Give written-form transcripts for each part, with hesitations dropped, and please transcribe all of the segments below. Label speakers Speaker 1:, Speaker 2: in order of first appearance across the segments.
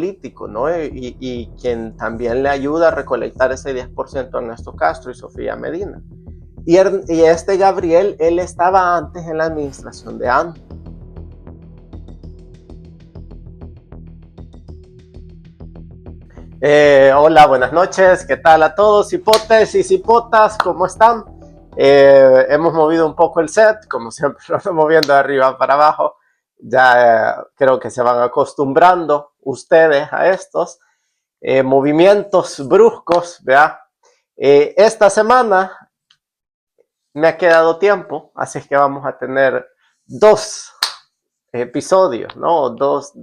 Speaker 1: político, ¿no? Y quien también le ayuda a recolectar ese 10% a Ernesto Castro y Sofía Medina. Y este Gabriel, él estaba antes en la administración de ANTO. Hola, buenas noches, ¿qué tal a todos? Hipotes y hipotas, ¿cómo están? Hemos movido un poco el set, como siempre lo estamos moviendo de arriba para abajo. Ya creo que se van acostumbrando ustedes a estos movimientos bruscos, ¿vea? Esta semana me ha quedado tiempo, así es que vamos a tener dos episodios, ¿no? Dos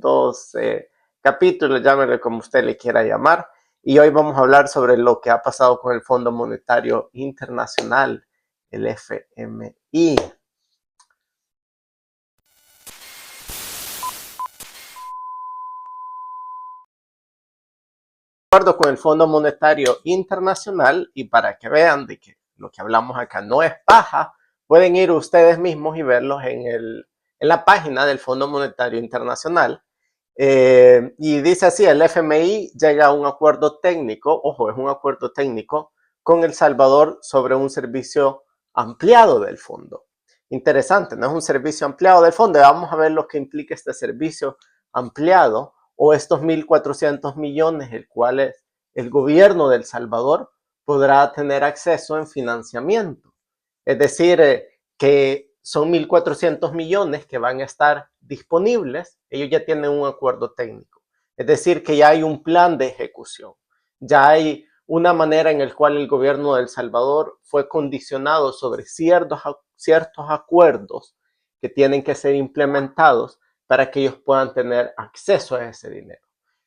Speaker 1: capítulos, llámele como usted le quiera llamar. Y hoy vamos a hablar sobre lo que ha pasado con el Fondo Monetario Internacional, el FMI. De acuerdo con el Fondo Monetario Internacional, y para que vean de que lo que hablamos acá no es paja, pueden ir ustedes mismos y verlos en la página del Fondo Monetario Internacional. Y dice así, el FMI llega a un acuerdo técnico, ojo, es un acuerdo técnico, con El Salvador sobre un servicio ampliado del fondo. Interesante, no es un servicio ampliado del fondo. Vamos a ver lo que implica este servicio ampliado o estos 1.400 millones, el cual el gobierno de El Salvador podrá tener acceso en financiamiento. Es decir, que son 1.400 millones que van a estar disponibles. Ellos ya tienen un acuerdo técnico. Es decir, que ya hay un plan de ejecución. Ya hay una manera en la cual el gobierno de El Salvador fue condicionado sobre ciertos acuerdos que tienen que ser implementados para que ellos puedan tener acceso a ese dinero.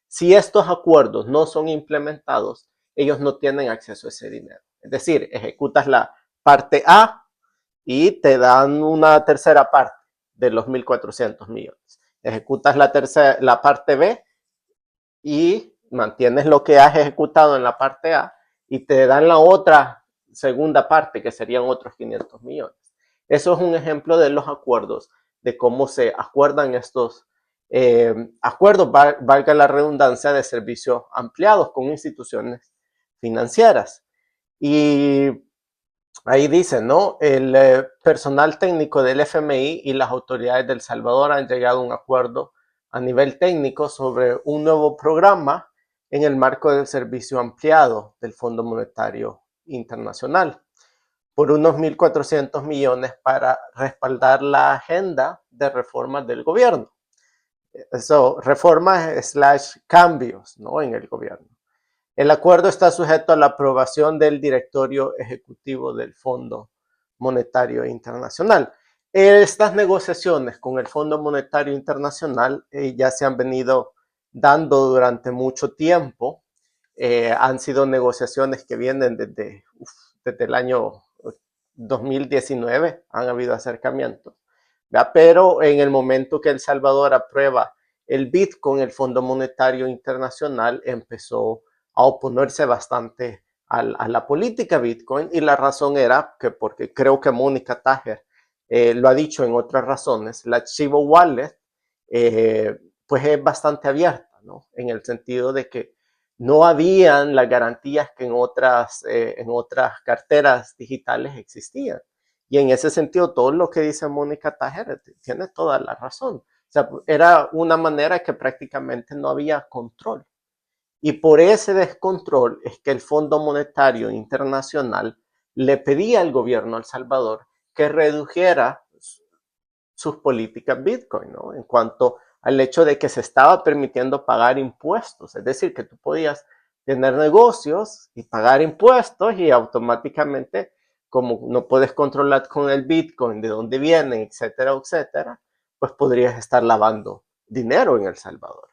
Speaker 1: Si estos acuerdos no son implementados, ellos no tienen acceso a ese dinero. Es decir, ejecutas la parte A y te dan una tercera parte de los 1.400 millones. Ejecutas la parte B y mantienes lo que has ejecutado en la parte A y te dan la otra segunda parte, que serían otros 500 millones. Eso es un ejemplo de los acuerdos, de cómo se acuerdan estos acuerdos, valga la redundancia, de servicios ampliados con instituciones financieras. Y ahí dice, ¿no? El personal técnico del FMI y las autoridades de El Salvador han llegado a un acuerdo a nivel técnico sobre un nuevo programa en el marco del servicio ampliado del Fondo Monetario Internacional por unos 1.400 millones para respaldar la agenda de reformas del gobierno. Eso, reformas / cambios, ¿no? En el gobierno. El acuerdo está sujeto a la aprobación del directorio ejecutivo del Fondo Monetario Internacional. Estas negociaciones con el Fondo Monetario Internacional ya se han venido dando durante mucho tiempo. Han sido negociaciones que vienen desde el año 2019, han habido acercamientos. ¿Verdad? Pero en el momento que El Salvador aprueba el Bitcoin, el Fondo Monetario Internacional empezó a oponerse bastante a la política Bitcoin, y la razón era que, porque creo que Mónica Tajer lo ha dicho en otras razones, la Chivo Wallet pues es bastante abierta, ¿no? En el sentido de que no habían las garantías que en otras carteras digitales existían. Y en ese sentido, todo lo que dice Mónica Tajer tiene toda la razón. O sea, era una manera que prácticamente no había control. Y por ese descontrol es que el Fondo Monetario Internacional le pedía al gobierno de El Salvador que redujera sus políticas Bitcoin, ¿no? En cuanto al hecho de que se estaba permitiendo pagar impuestos. Es decir, que tú podías tener negocios y pagar impuestos y automáticamente, como no puedes controlar con el Bitcoin de dónde vienen, etcétera, etcétera, pues podrías estar lavando dinero en El Salvador.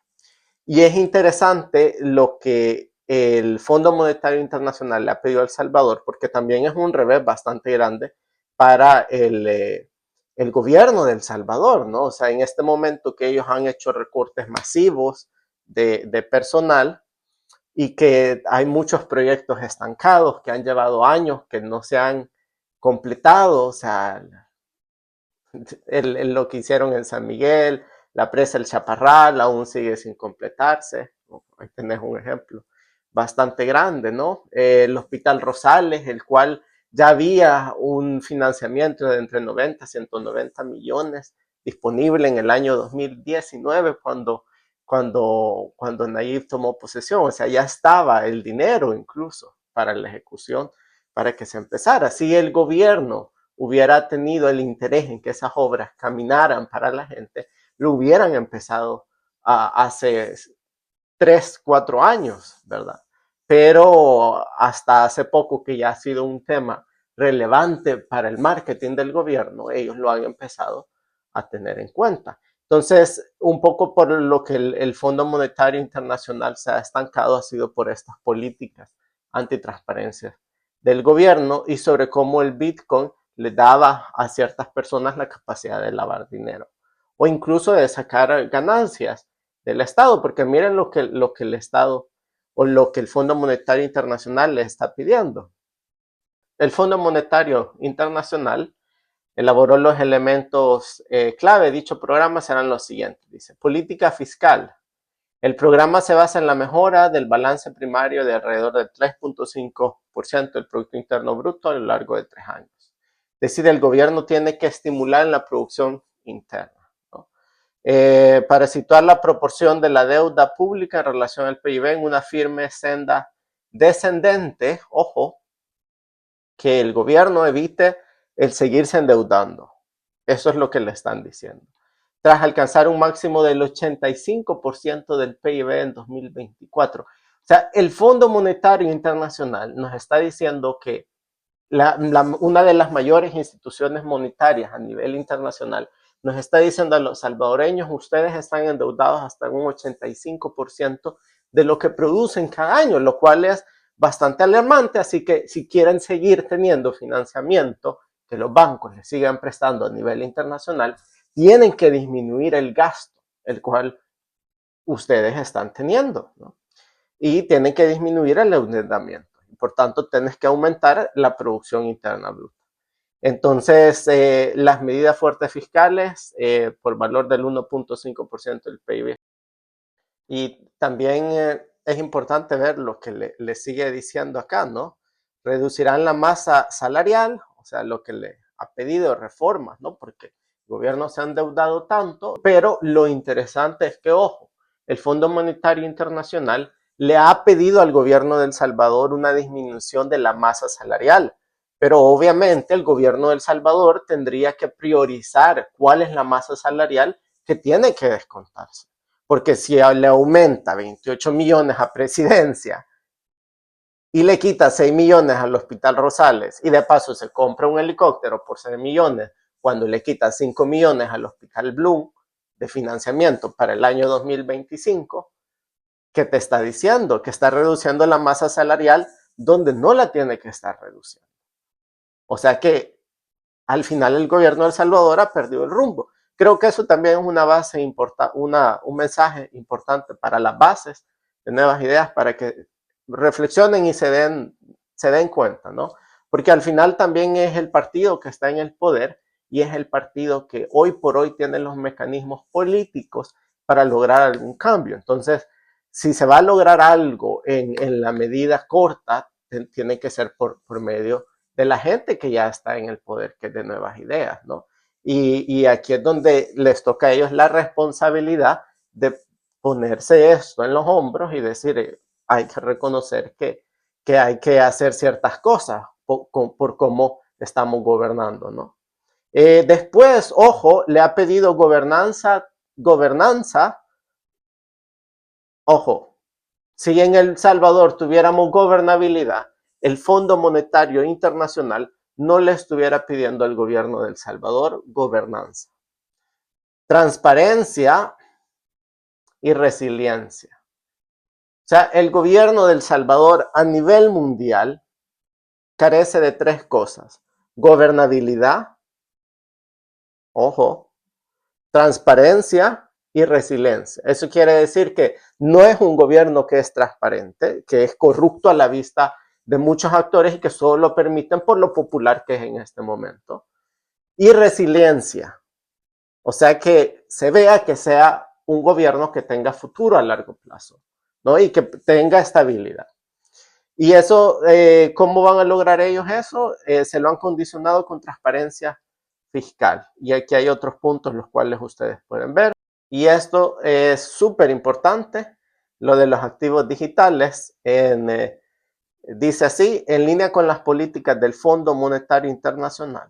Speaker 1: Y es interesante lo que el Fondo Monetario Internacional le ha pedido a El Salvador, porque también es un revés bastante grande para el gobierno de El Salvador, ¿no? O sea, en este momento que ellos han hecho recortes masivos de personal y que hay muchos proyectos estancados que han llevado años que no se han completado, o sea, lo que hicieron en San Miguel, La presa El Chaparral aún sigue sin completarse. Ahí tenés un ejemplo bastante grande, ¿no? El Hospital Rosales, el cual ya había un financiamiento de entre 90 y 190 millones disponible en el año 2019 cuando Nayib tomó posesión. O sea, ya estaba el dinero incluso para la ejecución, para que se empezara. Si el gobierno hubiera tenido el interés en que esas obras caminaran para la gente, lo hubieran empezado hace 3, 4 años, ¿verdad? Pero hasta hace poco, que ya ha sido un tema relevante para el marketing del gobierno, ellos lo han empezado a tener en cuenta. Entonces, un poco por lo que el Fondo Monetario Internacional se ha estancado ha sido por estas políticas antitransparencia del gobierno y sobre cómo el Bitcoin le daba a ciertas personas la capacidad de lavar dinero o incluso de sacar ganancias del Estado, porque miren lo que el Estado o lo que el Fondo Monetario Internacional le está pidiendo. El Fondo Monetario Internacional elaboró los elementos clave de dicho programa, serán los siguientes. Dice, política fiscal. El programa se basa en la mejora del balance primario de alrededor del 3.5% del Producto Interno Bruto a lo largo de 3 años. Es decir, el gobierno tiene que estimular la producción interna, ¿no? Para situar la proporción de la deuda pública en relación al PIB en una firme senda descendente, ojo, que el gobierno evite el seguirse endeudando. Eso es lo que le están diciendo. Tras alcanzar un máximo del 85% del PIB en 2024. O sea, el Fondo Monetario Internacional nos está diciendo que una de las mayores instituciones monetarias a nivel internacional nos está diciendo a los salvadoreños, ustedes están endeudados hasta un 85% de lo que producen cada año, lo cual es bastante alarmante. Así que si quieren seguir teniendo financiamiento, que los bancos les sigan prestando a nivel internacional, tienen que disminuir el gasto, el cual ustedes están teniendo, ¿no? Y tienen que disminuir el endeudamiento. Por tanto, tienes que aumentar la producción interna bruta. Entonces, las medidas fuertes fiscales por valor del 1.5% del PIB. Y también es importante ver lo que le sigue diciendo acá, ¿no? Reducirán la masa salarial, o sea, lo que le ha pedido reformas, ¿no? Porque el gobierno se ha endeudado tanto, pero lo interesante es que, ojo, el Fondo Monetario Internacional le ha pedido al gobierno de El Salvador una disminución de la masa salarial, pero obviamente el gobierno de El Salvador tendría que priorizar cuál es la masa salarial que tiene que descontarse. Porque si le aumenta 28 millones a presidencia y le quita 6 millones al Hospital Rosales y de paso se compra un helicóptero por 6 millones cuando le quita 5 millones al Hospital Bloom de financiamiento para el año 2025, ¿qué te está diciendo? Que está reduciendo la masa salarial donde no la tiene que estar reduciendo. O sea que al final el gobierno de El Salvador ha perdido el rumbo. Creo que eso también es una base importante, un mensaje importante para las bases de Nuevas Ideas, para que reflexionen y se den cuenta, ¿no? Porque al final también es el partido que está en el poder y es el partido que hoy por hoy tiene los mecanismos políticos para lograr algún cambio. Entonces, si se va a lograr algo en la medida corta, tiene que ser por medio de la gente que ya está en el poder, que es de Nuevas Ideas, ¿no? Y aquí es donde les toca a ellos la responsabilidad de ponerse esto en los hombros y decir, hay que reconocer que hay que hacer ciertas cosas por cómo estamos gobernando, ¿no? Después, ojo, le ha pedido gobernanza, ojo, si en El Salvador tuviéramos gobernabilidad, el Fondo Monetario Internacional no le estuviera pidiendo al gobierno de El Salvador gobernanza, transparencia y resiliencia. O sea, el gobierno de El Salvador a nivel mundial carece de 3 cosas: gobernabilidad, ojo, transparencia y resiliencia. Eso quiere decir que no es un gobierno que es transparente, que es corrupto a la vista de muchos actores y que solo lo permiten por lo popular que es en este momento. Y resiliencia. O sea, que se vea que sea un gobierno que tenga futuro a largo plazo, ¿no? Y que tenga estabilidad. Y eso, ¿cómo van a lograr ellos eso? Se lo han condicionado con transparencia fiscal. Y aquí hay otros puntos los cuales ustedes pueden ver. Y esto es súper importante, lo de los activos digitales. Dice así, en línea con las políticas del Fondo Monetario Internacional,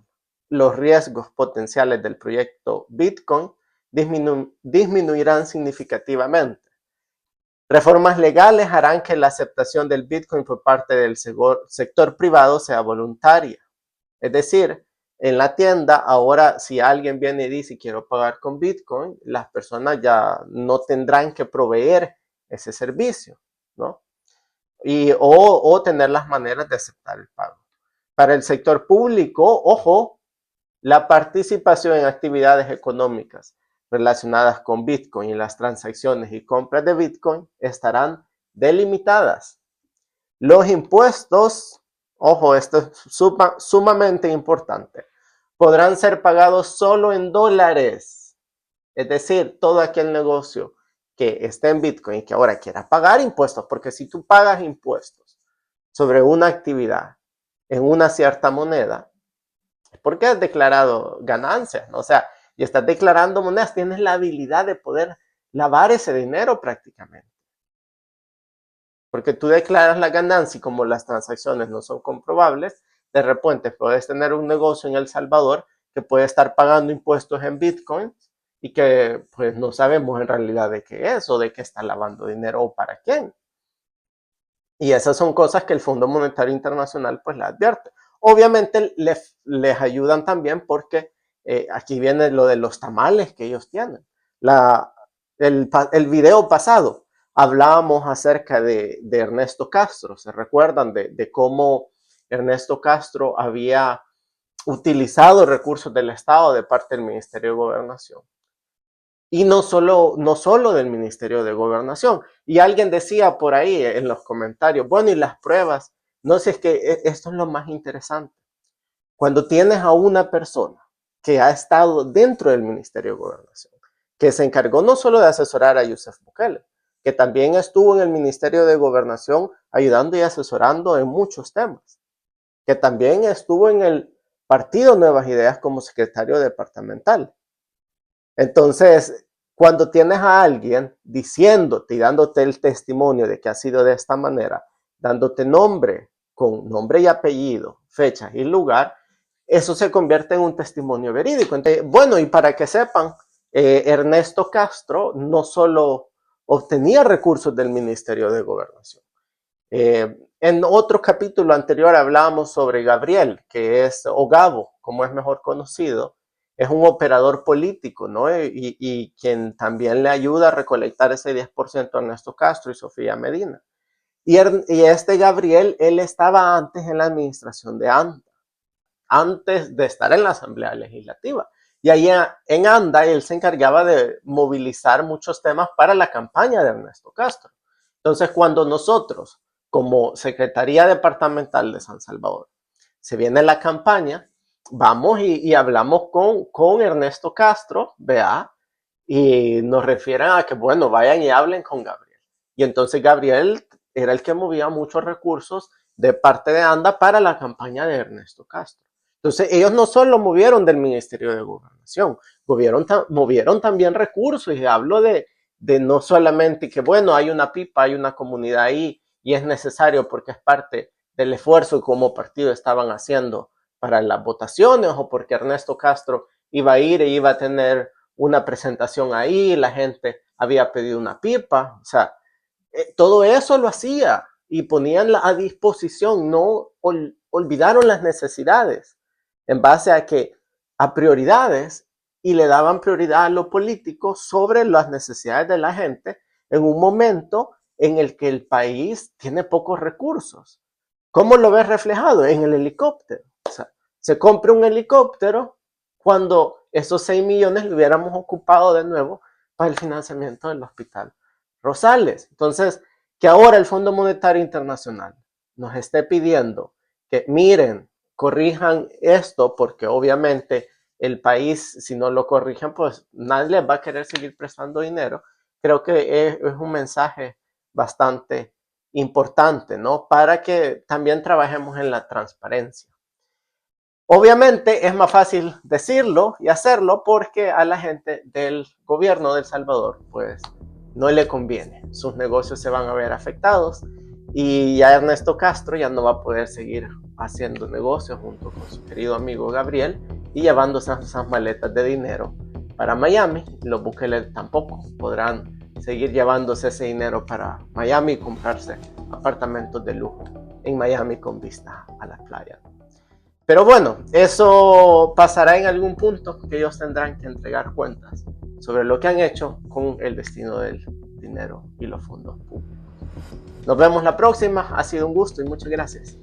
Speaker 1: los riesgos potenciales del proyecto Bitcoin disminuirán significativamente. Reformas legales harán que la aceptación del Bitcoin por parte del sector privado sea voluntaria. Es decir, en la tienda, ahora si alguien viene y dice quiero pagar con Bitcoin, las personas ya no tendrán que proveer ese servicio, ¿no? O tener las maneras de aceptar el pago. Para el sector público, ojo, la participación en actividades económicas relacionadas con Bitcoin y las transacciones y compras de Bitcoin estarán delimitadas. Los impuestos, ojo, esto es sumamente importante, podrán ser pagados solo en dólares. Es decir, todo aquel negocio que esté en Bitcoin y que ahora quiera pagar impuestos, porque si tú pagas impuestos sobre una actividad en una cierta moneda, es porque has declarado ganancias, ¿no? O sea, y estás declarando monedas, tienes la habilidad de poder lavar ese dinero prácticamente. Porque tú declaras la ganancia y como las transacciones no son comprobables, de repente puedes tener un negocio en El Salvador que puede estar pagando impuestos en Bitcoin y que pues no sabemos en realidad de qué es o de qué está lavando dinero o para quién. Y esas son cosas que el Fondo Monetario Internacional pues la advierte. Obviamente les ayudan también porque aquí viene lo de los tamales que ellos tienen. El video pasado hablábamos acerca de Ernesto Castro. ¿Se recuerdan de cómo Ernesto Castro había utilizado recursos del Estado de parte del Ministerio de Gobernación? Y no solo del Ministerio de Gobernación. Y alguien decía por ahí en los comentarios, bueno, y las pruebas. No sé, es que esto es lo más interesante. Cuando tienes a una persona que ha estado dentro del Ministerio de Gobernación, que se encargó no solo de asesorar a Yusef Bukele, que también estuvo en el Ministerio de Gobernación ayudando y asesorando en muchos temas, que también estuvo en el Partido Nuevas Ideas como secretario departamental. Entonces, cuando tienes a alguien diciéndote y dándote el testimonio de que ha sido de esta manera, dándote nombre, con nombre y apellido, fecha y lugar, eso se convierte en un testimonio verídico. Entonces, bueno, y para que sepan, Ernesto Castro no solo obtenía recursos del Ministerio de Gobernación. En otro capítulo anterior hablábamos sobre Gabriel, que es, o Gabo, como es mejor conocido, es un operador político, ¿no? Y quien también le ayuda a recolectar ese 10% a Ernesto Castro y Sofía Medina. Y este Gabriel, él estaba antes en la administración de ANDA, antes de estar en la Asamblea Legislativa. Y ahí en ANDA él se encargaba de movilizar muchos temas para la campaña de Ernesto Castro. Entonces, cuando nosotros, como Secretaría Departamental de San Salvador, se viene la campaña, vamos y hablamos con Ernesto Castro, vea, y nos refieren a que, bueno, vayan y hablen con Gabriel. Y entonces Gabriel era el que movía muchos recursos de parte de ANDA para la campaña de Ernesto Castro. Entonces ellos no solo movieron del Ministerio de Gobernación, movieron también recursos, y hablo de no solamente que, bueno, hay una pipa, hay una comunidad ahí y es necesario porque es parte del esfuerzo que como partido estaban haciendo para las votaciones, o porque Ernesto Castro iba a ir e iba a tener una presentación ahí, la gente había pedido una pipa, o sea, todo eso lo hacía y ponían a disposición, no olvidaron las necesidades en base a prioridades, y le daban prioridad a lo político sobre las necesidades de la gente en un momento en el que el país tiene pocos recursos. ¿Cómo lo ves reflejado? En el helicóptero. O sea, se compra un helicóptero cuando esos 6 millones lo hubiéramos ocupado de nuevo para el financiamiento del hospital Rosales. Entonces, que ahora el Fondo Monetario Internacional nos esté pidiendo que miren, corrijan esto, porque obviamente el país, si no lo corrigen, pues nadie les va a querer seguir prestando dinero. Creo que es un mensaje bastante importante, ¿no? Para que también trabajemos en la transparencia. Obviamente es más fácil decirlo y hacerlo porque a la gente del gobierno de El Salvador pues no le conviene. Sus negocios se van a ver afectados y ya Ernesto Castro ya no va a poder seguir haciendo negocios junto con su querido amigo Gabriel y llevándose esas maletas de dinero para Miami. Los Bukele tampoco podrán seguir llevándose ese dinero para Miami y comprarse apartamentos de lujo en Miami con vista a la playa. Pero bueno, eso pasará en algún punto que ellos tendrán que entregar cuentas sobre lo que han hecho con el destino del dinero y los fondos públicos. Nos vemos la próxima, ha sido un gusto y muchas gracias.